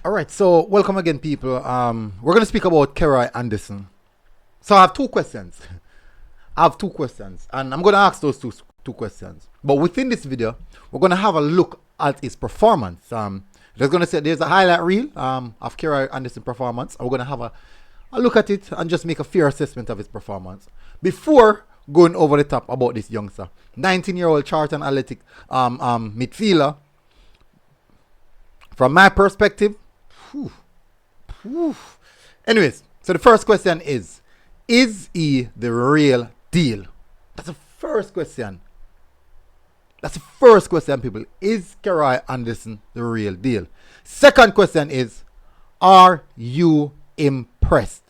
All right, so welcome again, people. We're going to speak about Karoy Anderson. So I have two questions. And I'm going to ask those two questions. But within this video, we're going to have a look at his performance. There's a highlight reel of Karoy Anderson performance. And we're going to have a look at it and just make a fair assessment of his performance before going over the top about this youngster. 19-year-old Charlton Athletic midfielder. From my perspective, anyways, so the first question is he the real deal? That's the first question. People. Is Karoy Anderson the real deal? Second question is, are you impressed?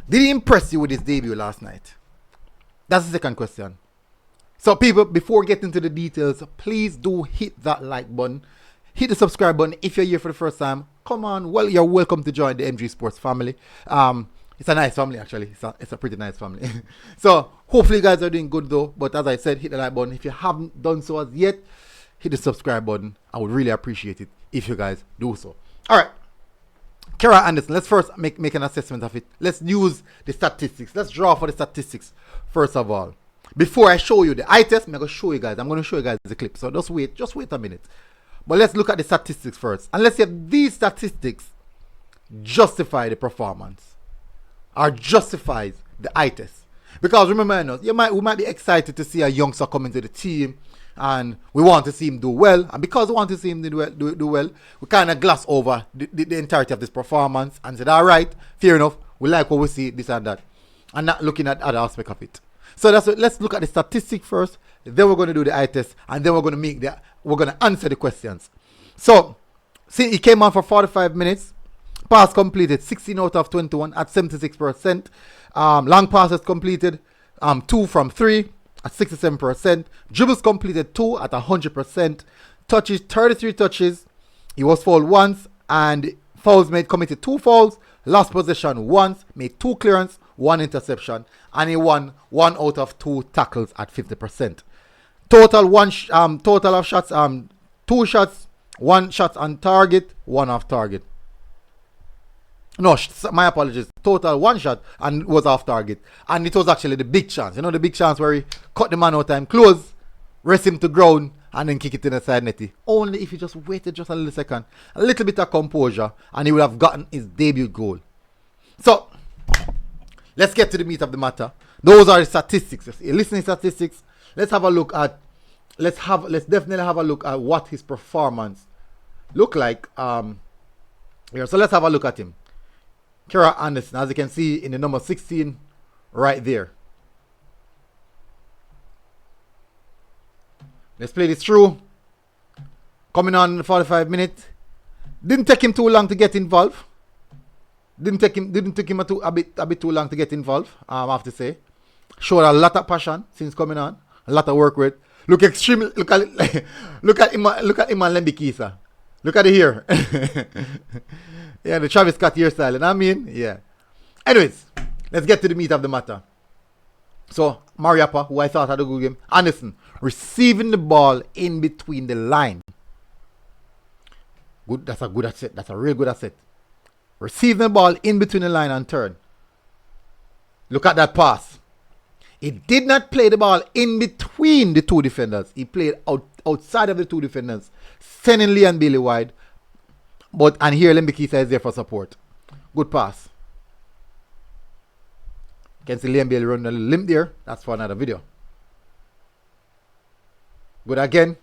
Did he impress you with his debut last night? That's the second question. So people, before getting into the details, please do hit that like button. Hit the subscribe button if you're here for the first time. Come on, well, you're welcome to join the MG Sports family. It's a nice family, actually. It's a pretty nice family. So hopefully you guys are doing good though. But as I said, hit the like button. If you haven't done so as yet, hit the subscribe button. I would really appreciate it if you guys do so. All right, Karoy Anderson. Let's first make an assessment of it. Let's use the statistics. Let's draw for the statistics first of all. Before I show you the eye test, I'm going to show you guys the clip. So just wait a minute. But let's look at the statistics first. And let's see if these statistics justify the performance or justifies the eye test. Because remember, we might be excited to see a youngster come into the team and we want to see him do well. And because we want to see him do well, we kind of gloss over the entirety of this performance and said, all right, fair enough, we like what we see, this and that. And not looking at other aspects of it. So let's look at the statistics first. Then we're going to do the eye test, and then we're going to answer the questions. So, see, he came on for 45 minutes. Pass completed 16 out of 21 at 76%. Long passes completed 2 from 3 at 67%. Dribbles completed 2 at 100%. Touches 33 touches. He was fouled once, and fouls made, committed 2 fouls. Lost possession once, made 2 clearance, 1 interception, and he won 1 out of 2 tackles at 50%. Total of shots, 2 shots, 1 shot on target, 1 off target. No, my apologies. Total 1 shot and was off target. And it was actually the big chance. You know, the big chance where he cut the man out time close, rest him to ground, and then kick it in the side netty. Only if he just waited just a little second, a little bit of composure, and he would have gotten his debut goal. So, let's get to the meat of the matter. Those are the statistics. Listening statistics. Let's definitely have a look at what his performance look like. Here, so let's have a look at him. Karoy Anderson, as you can see in the number 16, right there. Let's play this through. Coming on in 45 minutes. Didn't take him too long to get involved. Didn't take him a bit too long to get involved. I have to say, showed a lot of passion since coming on. A lot of work with. Look at him and Lembikisa. Look at it here. Yeah, the Travis Scott hairstyle. And I mean, yeah. Anyways, let's get to the meat of the matter. So, Mariappa, who I thought had a good game. Anderson, receiving the ball in between the line. Good, that's a good asset. That's a real good asset. Receiving the ball in between the line and turn. Look at that pass. He did not play the ball in between the 2 defenders. He played outside of the 2 defenders, sending Lee and Bailey wide. And here Lembikisa is there for support. Good pass. You can see Lee and Bailey running a little limp there. That's for another video. Good again.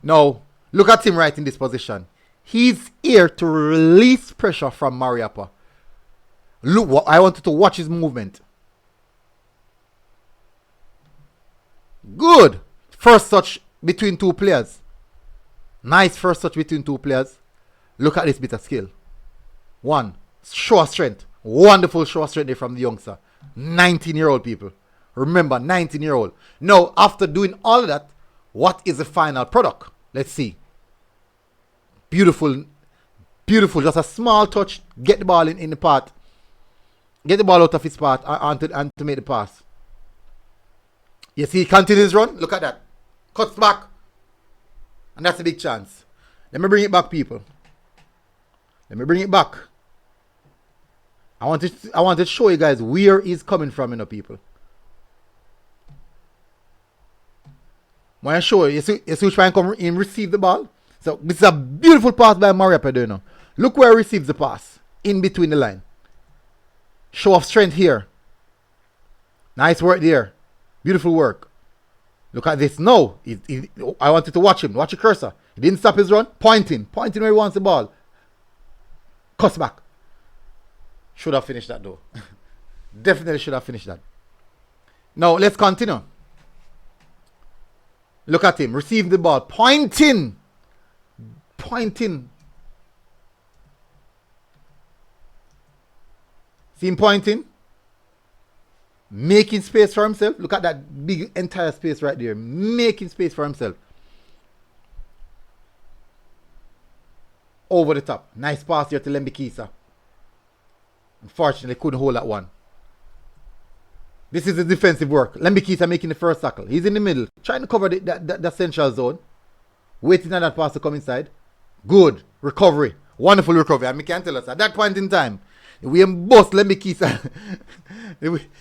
Now, look at him right in this position. He's here to release pressure from Mariappa. Look, I wanted to watch his movement. Good. First touch between 2 players. Nice first touch between 2 players. Look at this bit of skill. 1. Show of strength. Wonderful show of strength there from the youngster. 19-year-old people. Remember, 19-year-old. Now, after doing all of that, what is the final product? Let's see. Beautiful. Beautiful. Just a small touch. Get the ball in the path. Get the ball out of his path and to make the pass. You see, he continues run. Look at that. Cuts back. And that's a big chance. Let me bring it back, people. Let me bring it back. I want to show you guys where he's coming from, you know, people. When I show you, you see which man come in receive the ball. So this is a beautiful pass by Mario Pedro. Look where he receives the pass. In between the line. Show of strength here. Nice work there. Beautiful work. Look at this. No. I wanted to watch him. Watch the cursor. He didn't stop his run. Pointing. Pointing where he wants the ball. Cuts back. Should have finished that though. Definitely should have finished that. Now let's continue. Look at him. Receive the ball. Pointing. Pointing. See him pointing. Making space for himself. Look at that big entire space right there. Making space for himself. Over the top. Nice pass here to Lembikisa. Unfortunately, couldn't hold that one. This is the defensive work. Lembikisa making the first tackle. He's in the middle. Trying to cover the central zone. Waiting for that pass to come inside. Good. Recovery. Wonderful recovery. And I can tell us at that point in time, we boss Lembikisa.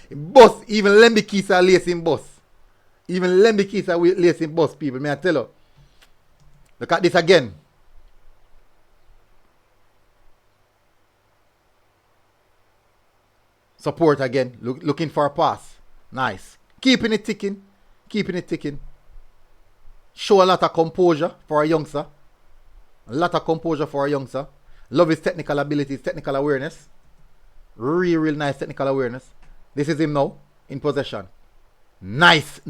Boss, even Lembikisa lace in boss. Even Lembikisa lace in boss, people. May I tell you? Look at this again. Support again. Looking for a pass. Nice. Keeping it ticking. Keeping it ticking. Show a lot of composure for a youngster. A lot of composure for a youngster. Love his technical abilities, technical awareness. Real nice technical awareness. This is him now in possession. Nice,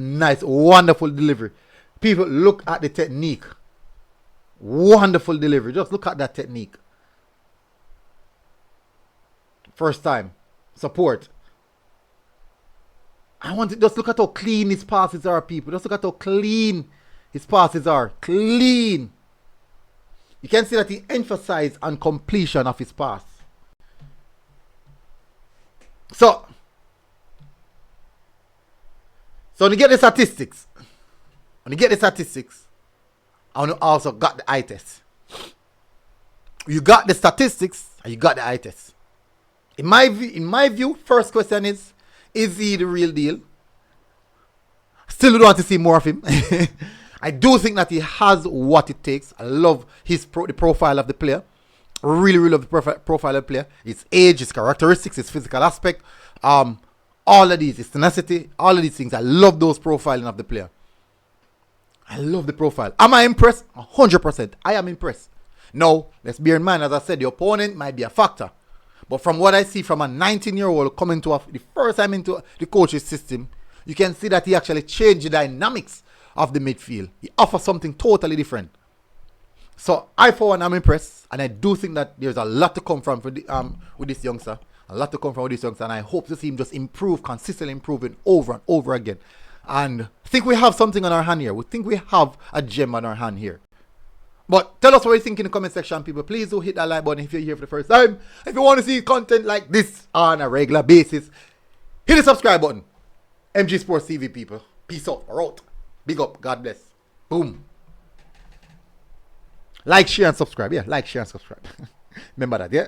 wonderful delivery. People, look at the technique. Wonderful delivery. Just look at that technique. First time. Support. I want to just look at how clean his passes are, people. Just look at how clean his passes are. Clean. You can see that he emphasized on completion of his pass. So when you get the statistics, I want to also got the eye test. You got the statistics and you got the eye test. In my view, first question is he the real deal? Still don't want to see more of him. I do think that he has what it takes. I love the profile of the player. Really love the profile of the player. His age, his characteristics, his physical aspect. All of these, his tenacity, all of these things. I love those profiling of the player. I love the profile. Am I impressed? 100%. I am impressed. Now, let's bear in mind, as I said, the opponent might be a factor. But from what I see from a 19-year-old coming to the first time into the coach's system, you can see that he actually changed the dynamics of the midfield. He offers something totally different. So I, for one, am impressed, and I do think that there's a lot to come from with this youngster. A lot to come from with this youngster, and I hope to see him just improve, consistently improving over and over again. And I think we have something on our hand here. We think we have a gem on our hand here. But tell us what you think in the comment section, people. Please do hit that like button if you're here for the first time. If you want to see content like this on a regular basis, hit the subscribe button. MG Sports TV, people. Peace out. We're out. Big up. God bless. Boom. Like, share, and subscribe. Yeah, like, share, and subscribe. Remember that, yeah?